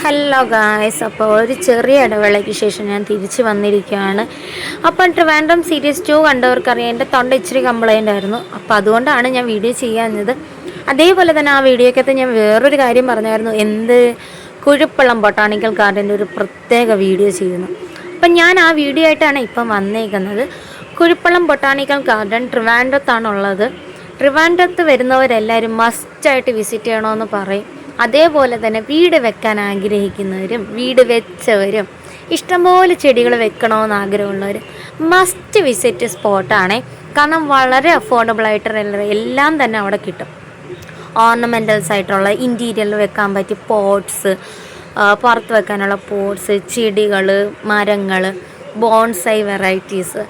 Hello guys, അപ്പോൾ ഒരു ചെറിയ ഇടവേളയ്ക്ക് ശേഷം ഞാൻ തിരിച്ച് വന്നിരിക്കുകയാണ്. അപ്പം ട്രിവാൻഡ്രം സീരീസ് 2 കണ്ടവർക്കറിയാം എൻ്റെ തൊണ്ട ഇച്ചിരി കംപ്ലൈൻ്റ് ആയിരുന്നു. അപ്പോൾ അതുകൊണ്ടാണ് ഞാൻ വീഡിയോ ചെയ്യാഞ്ഞത്. അതേപോലെ തന്നെ ആ വീഡിയോക്കകത്ത് ഞാൻ വേറൊരു കാര്യം പറഞ്ഞായിരുന്നു, കുഴിപ്പള്ളം ബൊട്ടാണിക്കൽ ഗാർഡൻ്റെ ഒരു പ്രത്യേക വീഡിയോ ചെയ്യുന്നു. അപ്പം ഞാൻ ആ വീഡിയോ ആയിട്ടാണ് ഇപ്പം വന്നേക്കുന്നത്. Kuzhippallam botanical garden ട്രിവാൻഡ്രത്താണുള്ളത്. ട്രിവാൻഡ്രത്ത് വരുന്നവരെല്ലാവരും മസ്റ്റായിട്ട് വിസിറ്റ് ചെയ്യണമെന്ന് പറയും. അതേപോലെ തന്നെ വീട് വെക്കാൻ ആഗ്രഹിക്കുന്നവരും വീട് വെച്ചവരും ഇഷ്ടംപോലെ ചെടികൾ വെക്കണമെന്ന് ആഗ്രഹമുള്ളവർ മസ്റ്റ് വിസിറ്റ് സ്പോട്ടാണ്. കാരണം വളരെ അഫോർഡബിൾ ആയിട്ടുള്ള എല്ലാം തന്നെ അവിടെ കിട്ടും. ഓർണമെൻറ്റൽസ് ആയിട്ടുള്ള ഇൻറ്റീരിയറിൽ വെക്കാൻ പറ്റിയ പോട്ട്സ്, പുറത്ത് വെക്കാനുള്ള പോട്ട്സ്, ചെടികൾ, മരങ്ങൾ, ബോൺസൈ വെറൈറ്റീസ്,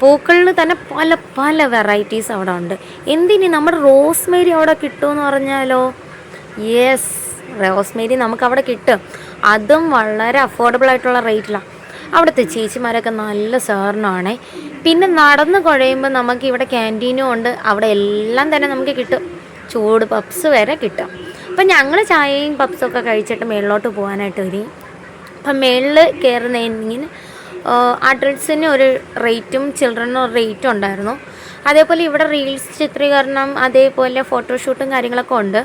പൂക്കളിൽ തന്നെ പല പല വെറൈറ്റീസ് അവിടെ ഉണ്ട്. എന്തിന് നമ്മുടെ റോസ്മേരി അവിടെ കിട്ടുമെന്ന് പറഞ്ഞാലോ, യെസ്, റോസ്മേരി നമുക്കവിടെ കിട്ടും. അതും വളരെ അഫോർഡബിൾ ആയിട്ടുള്ള റേറ്റിലാണ്. അവിടുത്തെ ചേച്ചിമാരൊക്കെ നല്ല സഹകരണമാണ്. പിന്നെ നടന്ന് കുഴയുമ്പോൾ നമുക്ക് ഇവിടെ ക്യാൻറ്റീനും ഉണ്ട്. അവിടെ എല്ലാം തന്നെ നമുക്ക് കിട്ടും. ചൂട് പപ്സ് വരെ കിട്ടും. അപ്പം ഞങ്ങൾ ചായയും പപ്സൊക്കെ കഴിച്ചിട്ട് മേളിലോട്ട് പോകാനായിട്ട് വരും. അപ്പം മേളിൽ കയറുന്നതിന് അഡൾട്ട്സിന് ഒരു റേറ്റും ചിൽഡ്രനും ഒരു റേറ്റും ഉണ്ടായിരുന്നു. അതേപോലെ ഇവിടെ റീൽസ് ചിത്രീകരണം, അതേപോലെ ഫോട്ടോഷൂട്ടും കാര്യങ്ങളൊക്കെ ഉണ്ട്.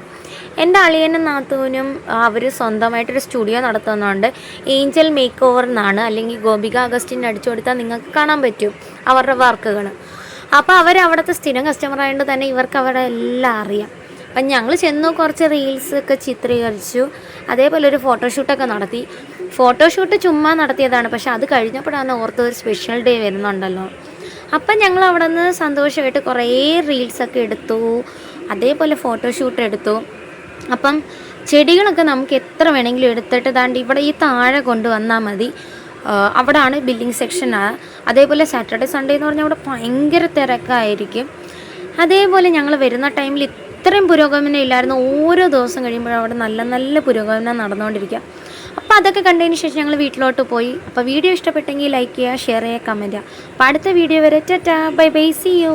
എൻ്റെ അളിയനും നാത്തൂനും അവർ സ്വന്തമായിട്ടൊരു സ്റ്റുഡിയോ നടത്തുന്നുണ്ട്. ഏഞ്ചൽ മേക്ക് ഓവർ എന്നാണ്, അല്ലെങ്കിൽ ഗോപിക അഗസ്റ്റിൻ അടിച്ചു കൊടുത്താൽ നിങ്ങൾക്ക് കാണാൻ പറ്റും അവരുടെ വർക്കുകൾ. അപ്പോൾ അവരവിടുത്തെ സ്ഥിരം കസ്റ്റമർ ആയതുകൊണ്ട് തന്നെ ഇവർക്ക് അവിടെ എല്ലാം അറിയാം. അപ്പം ഞങ്ങൾ ചെന്നു, കുറച്ച് റീൽസൊക്കെ ചിത്രീകരിച്ചു. അതേപോലെ ഒരു ഫോട്ടോഷൂട്ടൊക്കെ നടത്തി. ഫോട്ടോഷൂട്ട് ചുമ്മാ നടത്തിയതാണ്, പക്ഷെ അത് കഴിഞ്ഞപ്പോഴാണ് ഓർത്ത് ഒരു സ്പെഷ്യൽ ഡേ വരുന്നുണ്ടല്ലോ. അപ്പം ഞങ്ങൾ അവിടെ നിന്ന് സന്തോഷമായിട്ട് കുറേ റീൽസൊക്കെ എടുത്തു, അതേപോലെ ഫോട്ടോഷൂട്ട് എടുത്തു. അപ്പം ചെടികളൊക്കെ നമുക്ക് എത്ര വേണമെങ്കിലും എടുത്തിട്ട് ദാണ്ട് ഇവിടെ ഈ താഴെ കൊണ്ടുവന്നാൽ മതി. അവിടെയാണ് ബില്ലിംഗ് സെക്ഷൻ. അതേപോലെ സാറ്റർഡേ സൺഡേ എന്ന് പറഞ്ഞാൽ അവിടെ ഭയങ്കര തിരക്കായിരിക്കും. അതേപോലെ ഞങ്ങൾ വരുന്ന ടൈമിൽ ഇത്രയും പുരോഗമനം ഇല്ലായിരുന്നു. ഓരോ ദിവസം കഴിയുമ്പോഴും അവിടെ നല്ല നല്ല പുരോഗമനം നടന്നുകൊണ്ടിരിക്കുക. അപ്പോൾ അതൊക്കെ കണ്ടതിന് ശേഷം ഞങ്ങൾ വീട്ടിലോട്ട് പോയി. അപ്പോൾ വീഡിയോ ഇഷ്ടപ്പെട്ടെങ്കിൽ ലൈക്ക് ചെയ്യുക, ഷെയർ ചെയ്യുക, കമൻറ്റ് ചെയ്യുക. അപ്പോൾ അടുത്ത വീഡിയോ വരെ ta ta, bye bye, see U.